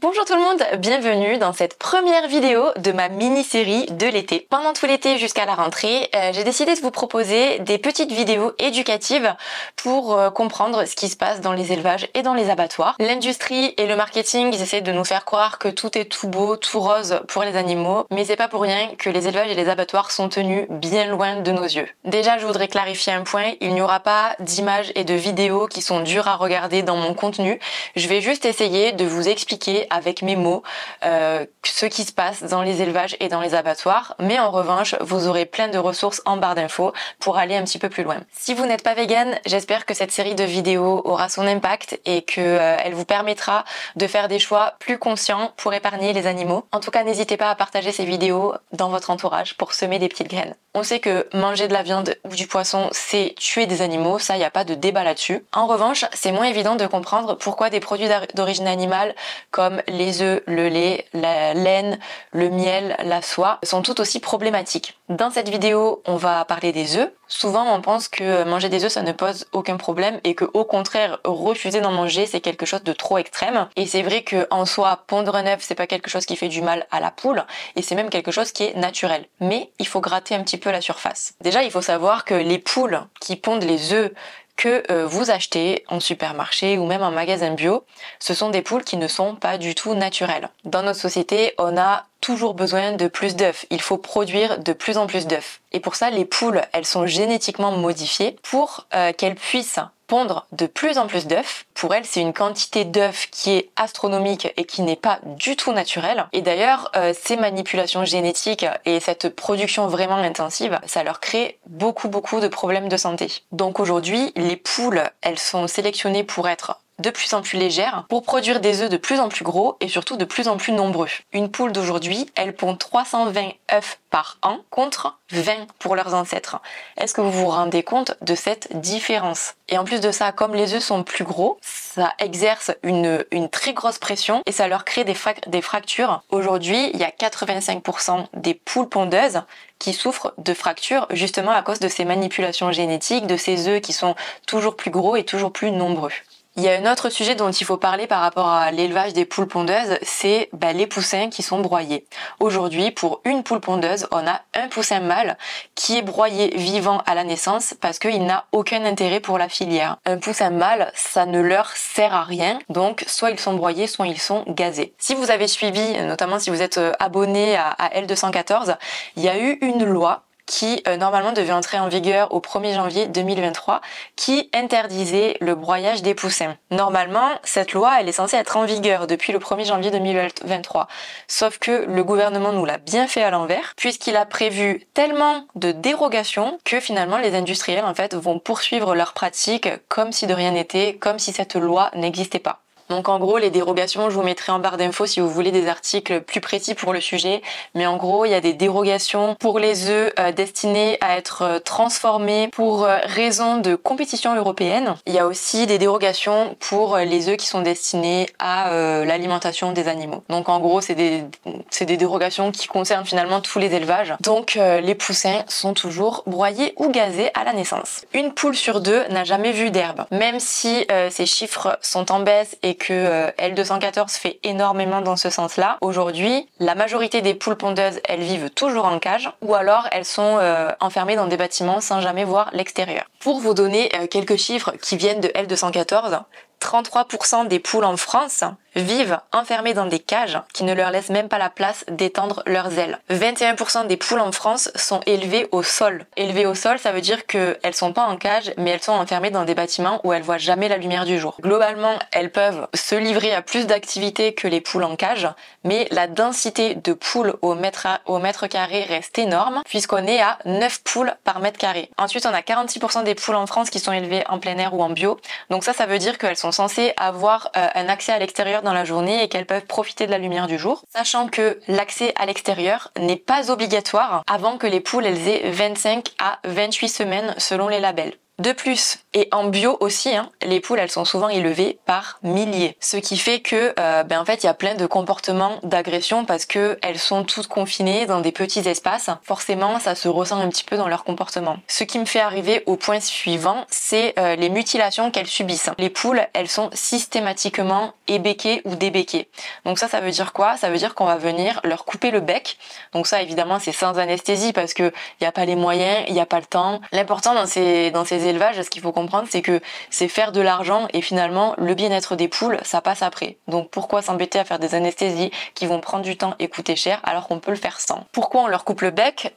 Bonjour tout le monde, bienvenue dans cette première vidéo de ma mini-série de l'été. Pendant tout l'été jusqu'à la rentrée, j'ai décidé de vous proposer des petites vidéos éducatives pour comprendre ce qui se passe dans les élevages et dans les abattoirs. L'industrie et le marketing, ils essaient de nous faire croire que tout est tout beau, tout rose pour les animaux, mais c'est pas pour rien que les élevages et les abattoirs sont tenus bien loin de nos yeux. Déjà, je voudrais clarifier un point, il n'y aura pas d'images et de vidéos qui sont dures à regarder dans mon contenu. Je vais juste essayer de vous expliquer avec mes mots ce qui se passe dans les élevages et dans les abattoirs, mais en revanche vous aurez plein de ressources en barre d'infos pour aller un petit peu plus loin. Si vous n'êtes pas vegan, j'espère que cette série de vidéos aura son impact et que elle vous permettra de faire des choix plus conscients pour épargner les animaux. En tout cas, n'hésitez pas à partager ces vidéos dans votre entourage pour semer des petites graines. On sait que manger de la viande ou du poisson, c'est tuer des animaux, ça y a pas de débat là-dessus. En revanche, c'est moins évident de comprendre pourquoi des produits d'origine animale comme les œufs, le lait, la laine, le miel, la soie sont tout aussi problématiques. Dans cette vidéo, on va parler des œufs. Souvent, on pense que manger des œufs, ça ne pose aucun problème et que, au contraire, refuser d'en manger, c'est quelque chose de trop extrême. Et c'est vrai que, en soi, pondre un œuf, c'est pas quelque chose qui fait du mal à la poule et c'est même quelque chose qui est naturel. Mais il faut gratter un petit peu la surface. Déjà, il faut savoir que les poules qui pondent les œufs que vous achetez en supermarché ou même en magasin bio, ce sont des poules qui ne sont pas du tout naturelles. Dans notre société, on a toujours besoin de plus d'œufs. Il faut produire de plus en plus d'œufs. Et pour ça, les poules, elles sont génétiquement modifiées pour qu'elles puissent pondre de plus en plus d'œufs. Pour elles, c'est une quantité d'œufs qui est astronomique et qui n'est pas du tout naturelle. Et d'ailleurs, ces manipulations génétiques et cette production vraiment intensive, ça leur crée beaucoup de problèmes de santé. Donc aujourd'hui, les poules, elles sont sélectionnées pour être de plus en plus légères, pour produire des œufs de plus en plus gros et surtout de plus en plus nombreux. Une poule d'aujourd'hui, elle pond 320 œufs par an contre 20 pour leurs ancêtres. Est-ce que vous vous rendez compte de cette différence? Et en plus de ça, comme les œufs sont plus gros, ça exerce une très grosse pression et ça leur crée des fractures. Aujourd'hui, il y a 85% des poules pondeuses qui souffrent de fractures justement à cause de ces manipulations génétiques, de ces œufs qui sont toujours plus gros et toujours plus nombreux. Il y a un autre sujet dont il faut parler par rapport à l'élevage des poules pondeuses, c'est les poussins qui sont broyés. Aujourd'hui, pour une poule pondeuse, on a un poussin mâle qui est broyé vivant à la naissance parce qu'il n'a aucun intérêt pour la filière. Un poussin mâle, ça ne leur sert à rien, donc soit ils sont broyés, soit ils sont gazés. Si vous avez suivi, notamment si vous êtes abonné à L214, il y a eu une loi qui normalement devait entrer en vigueur au 1er janvier 2023, qui interdisait le broyage des poussins. Normalement, cette loi, elle est censée être en vigueur depuis le 1er janvier 2023. Sauf que le gouvernement nous l'a bien fait à l'envers, puisqu'il a prévu tellement de dérogations que finalement les industriels en fait vont poursuivre leurs pratiques comme si de rien n'était, comme si cette loi n'existait pas. Donc en gros, les dérogations, je vous mettrai en barre d'infos si vous voulez des articles plus précis pour le sujet. Mais en gros, il y a des dérogations pour les œufs destinés à être transformés pour raison de compétition européenne. Il y a aussi des dérogations pour les œufs qui sont destinés à l'alimentation des animaux. Donc en gros, c'est des dérogations qui concernent finalement tous les élevages. Donc les poussins sont toujours broyés ou gazés à la naissance. Une poule sur deux n'a jamais vu d'herbe. Même si ces chiffres sont en baisse et que L214 fait énormément dans ce sens-là. Aujourd'hui, la majorité des poules pondeuses, elles vivent toujours en cage ou alors elles sont enfermées dans des bâtiments sans jamais voir l'extérieur. Pour vous donner quelques chiffres qui viennent de L214, 33% des poules en France vivent enfermées dans des cages qui ne leur laissent même pas la place d'étendre leurs ailes. 21% des poules en France sont élevées au sol. Élevées au sol, ça veut dire qu'elles sont pas en cage, mais elles sont enfermées dans des bâtiments où elles voient jamais la lumière du jour. Globalement, elles peuvent se livrer à plus d'activités que les poules en cage, mais la densité de poules au mètre carré reste énorme, puisqu'on est à 9 poules par mètre carré. Ensuite, on a 46% des poules en France qui sont élevées en plein air ou en bio. Donc ça veut dire qu'elles sont censées avoir un accès à l'extérieur dans la journée et qu'elles peuvent profiter de la lumière du jour, sachant que l'accès à l'extérieur n'est pas obligatoire avant que les poules elles aient 25 à 28 semaines selon les labels. De plus, et en bio aussi, hein, les poules elles sont souvent élevées par milliers. Ce qui fait que en fait il y a plein de comportements d'agression parce que elles sont toutes confinées dans des petits espaces. Forcément ça se ressent un petit peu dans leur comportement. Ce qui me fait arriver au point suivant, c'est les mutilations qu'elles subissent. Les poules elles sont systématiquement ébéquées ou débéquées. Donc ça veut dire quoi? Ça veut dire qu'on va venir leur couper le bec. Donc ça évidemment c'est sans anesthésie parce que il n'y a pas les moyens, il n'y a pas le temps. L'important dans ces élevages, ce qu'il faut comprendre, c'est que c'est faire de l'argent et finalement le bien-être des poules, ça passe après. Donc pourquoi s'embêter à faire des anesthésies qui vont prendre du temps et coûter cher alors qu'on peut le faire sans? Pourquoi on leur coupe le bec?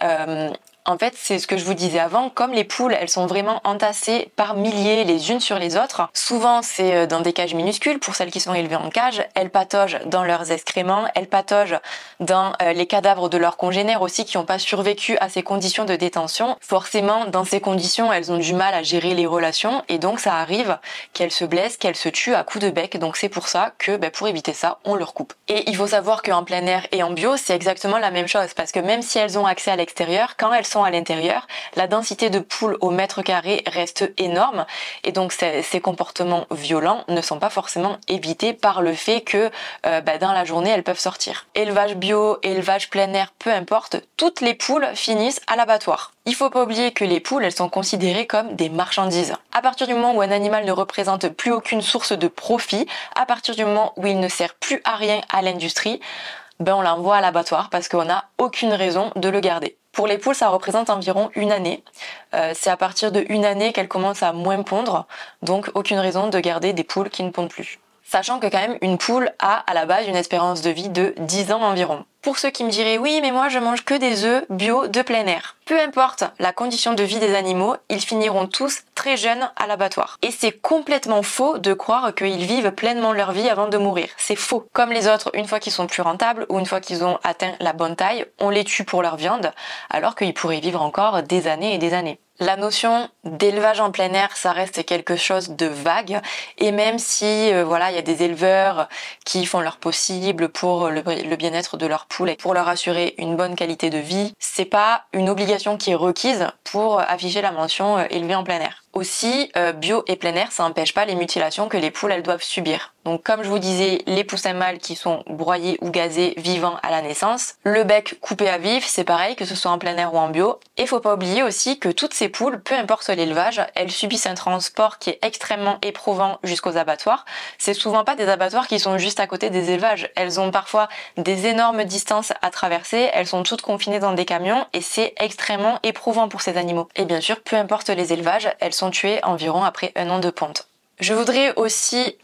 En fait, c'est ce que je vous disais avant, comme les poules, elles sont vraiment entassées par milliers les unes sur les autres, souvent c'est dans des cages minuscules, pour celles qui sont élevées en cage, elles pataugent dans leurs excréments, elles pataugent dans les cadavres de leurs congénères aussi qui n'ont pas survécu à ces conditions de détention. Forcément, dans ces conditions, elles ont du mal à gérer les relations et donc ça arrive qu'elles se blessent, qu'elles se tuent à coups de bec. Donc c'est pour ça que, pour éviter ça, on leur coupe. Et il faut savoir qu'en plein air et en bio, c'est exactement la même chose parce que même si elles ont accès à l'extérieur, quand elles sont à l'intérieur, la densité de poules au mètre carré reste énorme et donc ces comportements violents ne sont pas forcément évités par le fait que dans la journée elles peuvent sortir. Élevage bio, élevage plein air, peu importe, toutes les poules finissent à l'abattoir. Il faut pas oublier que les poules, elles sont considérées comme des marchandises. À partir du moment où un animal ne représente plus aucune source de profit, à partir du moment où il ne sert plus à rien à l'industrie, on l'envoie à l'abattoir parce qu'on n'a aucune raison de le garder. Pour les poules, ça représente environ une année. C'est à partir de une année qu'elles commencent à moins pondre, donc aucune raison de garder des poules qui ne pondent plus. Sachant que quand même une poule a à la base une espérance de vie de 10 ans environ. Pour ceux qui me diraient oui mais moi je mange que des œufs bio de plein air. Peu importe la condition de vie des animaux, ils finiront tous très jeunes à l'abattoir. Et c'est complètement faux de croire qu'ils vivent pleinement leur vie avant de mourir. C'est faux. Comme les autres, une fois qu'ils sont plus rentables ou une fois qu'ils ont atteint la bonne taille, on les tue pour leur viande alors qu'ils pourraient vivre encore des années et des années. La notion d'élevage en plein air, ça reste quelque chose de vague et même si il y a des éleveurs qui font leur possible pour le bien-être de leurs poules et pour leur assurer une bonne qualité de vie, c'est pas une obligation qui est requise pour afficher la mention élevé en plein air. Aussi, bio et plein air, ça n'empêche pas les mutilations que les poules elles doivent subir. Donc comme je vous disais, les poussins mâles qui sont broyés ou gazés vivants à la naissance, le bec coupé à vif, c'est pareil que ce soit en plein air ou en bio. Et faut pas oublier aussi que toutes ces poules, peu importe l'élevage, elles subissent un transport qui est extrêmement éprouvant jusqu'aux abattoirs. C'est souvent pas des abattoirs qui sont juste à côté des élevages. Elles ont parfois des énormes distances à traverser, elles sont toutes confinées dans des camions et c'est extrêmement éprouvant pour ces animaux. Et bien sûr, peu importe les élevages, elles sont tuées environ après 1 an de ponte. Je voudrais aussi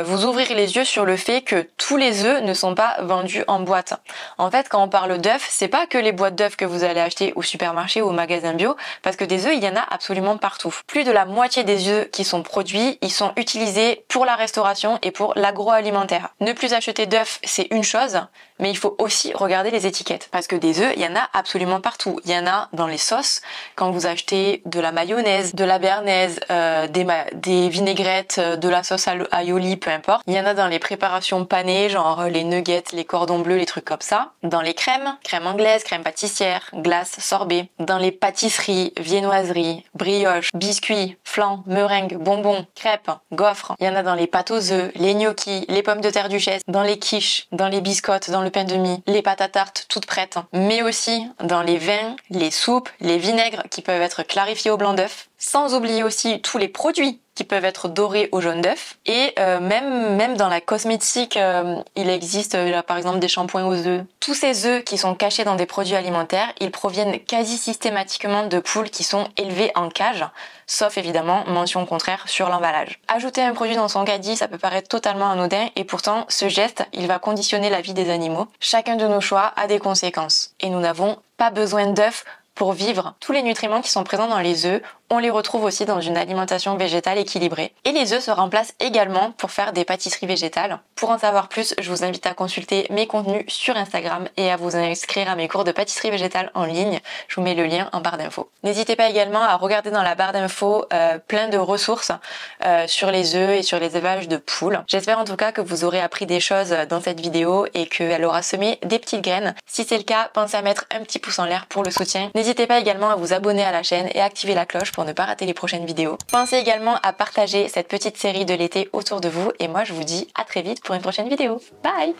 vous ouvrir les yeux sur le fait que tous les œufs ne sont pas vendus en boîte. En fait, quand on parle d'œufs, c'est pas que les boîtes d'œufs que vous allez acheter au supermarché ou au magasin bio, parce que des œufs, il y en a absolument partout. Plus de la moitié des œufs qui sont produits, ils sont utilisés pour la restauration et pour l'agroalimentaire. Ne plus acheter d'œufs, c'est une chose, mais il faut aussi regarder les étiquettes. Parce que des œufs, il y en a absolument partout. Il y en a dans les sauces, quand vous achetez de la mayonnaise, de la béarnaise, des vinaigrettes, de la sauce aioli, peu importe. Il y en a dans les préparations panées, genre les nuggets, les cordons bleus, les trucs comme ça. Dans les crèmes, crème anglaise, crème pâtissière, glace, sorbet. Dans les pâtisseries, viennoiseries, brioches, biscuits, flan, meringues, bonbons, crêpes, gaufres. Il y en a dans les pâtes aux œufs, les gnocchis, les pommes de terre duchesse, dans les quiches, dans les biscottes, dans le pain de mie, les pâtes à tarte toutes prêtes. Mais aussi dans les vins, les soupes, les vinaigres qui peuvent être clarifiés au blanc d'œuf. Sans oublier aussi tous les produits qui peuvent être dorés au jaune d'œuf. Et même dans la cosmétique, il existe par exemple des shampoings aux œufs. Tous ces œufs qui sont cachés dans des produits alimentaires, ils proviennent quasi systématiquement de poules qui sont élevées en cage, sauf évidemment mention contraire sur l'emballage. Ajouter un produit dans son caddie, ça peut paraître totalement anodin et pourtant ce geste, il va conditionner la vie des animaux. Chacun de nos choix a des conséquences et nous n'avons pas besoin d'œufs pour vivre. Tous les nutriments qui sont présents dans les œufs, on les retrouve aussi dans une alimentation végétale équilibrée. Et les œufs se remplacent également pour faire des pâtisseries végétales. Pour en savoir plus, je vous invite à consulter mes contenus sur Instagram et à vous inscrire à mes cours de pâtisserie végétale en ligne. Je vous mets le lien en barre d'infos. N'hésitez pas également à regarder dans la barre d'infos plein de ressources sur les œufs et sur les élevages de poules. J'espère en tout cas que vous aurez appris des choses dans cette vidéo et qu'elle aura semé des petites graines. Si c'est le cas, pensez à mettre un petit pouce en l'air pour le soutien. N'hésitez pas également à vous abonner à la chaîne et à activer la cloche pour ne pas rater les prochaines vidéos. Pensez également à partager cette petite série de l'été autour de vous et moi je vous dis à très vite pour une prochaine vidéo. Bye!